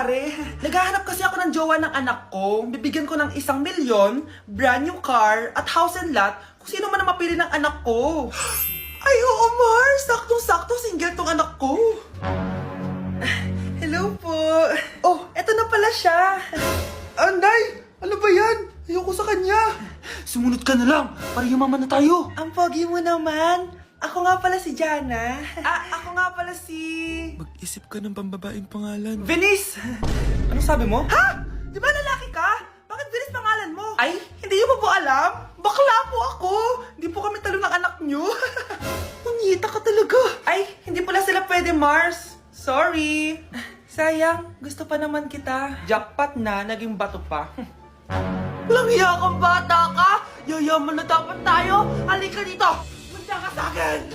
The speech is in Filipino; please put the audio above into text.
nangyari? Naghahanap kasi ako ng jowa ng anak ko. Bibigyan ko ng 1,000,000, brand new car, at house and lot kung sino man ang mapili ng anak ko. Ay, oo, Mars! Saktong-sakto, single tong anak ko. Hello po. Oh, eto na pala siya. Anday! Ano ba yan? Ayoko sa kanya. Sumunod ka na lang, para yumaman na tayo. Ang pogi mo naman. Ako nga pala si Jana. Ako nga pala si... Mag-isip ka ng pambabaeng pangalan. Venice! Anong sabi mo? Ha? Di ba lalaki ka? Bakit Venice pangalan mo? Ay, hindi niyo pa po alam? Bakla po ako. Hindi po kami talo ng anak niyo. Punyita ka talaga. Ay, hindi pala sila pwede, Mars. Sorry. Sayang, gusto pa naman kita. Jackpot na, naging bato pa. Walang hiya kang bata ka! Yayaman na dapat tayo! Halika dito! Manda ka sa akin!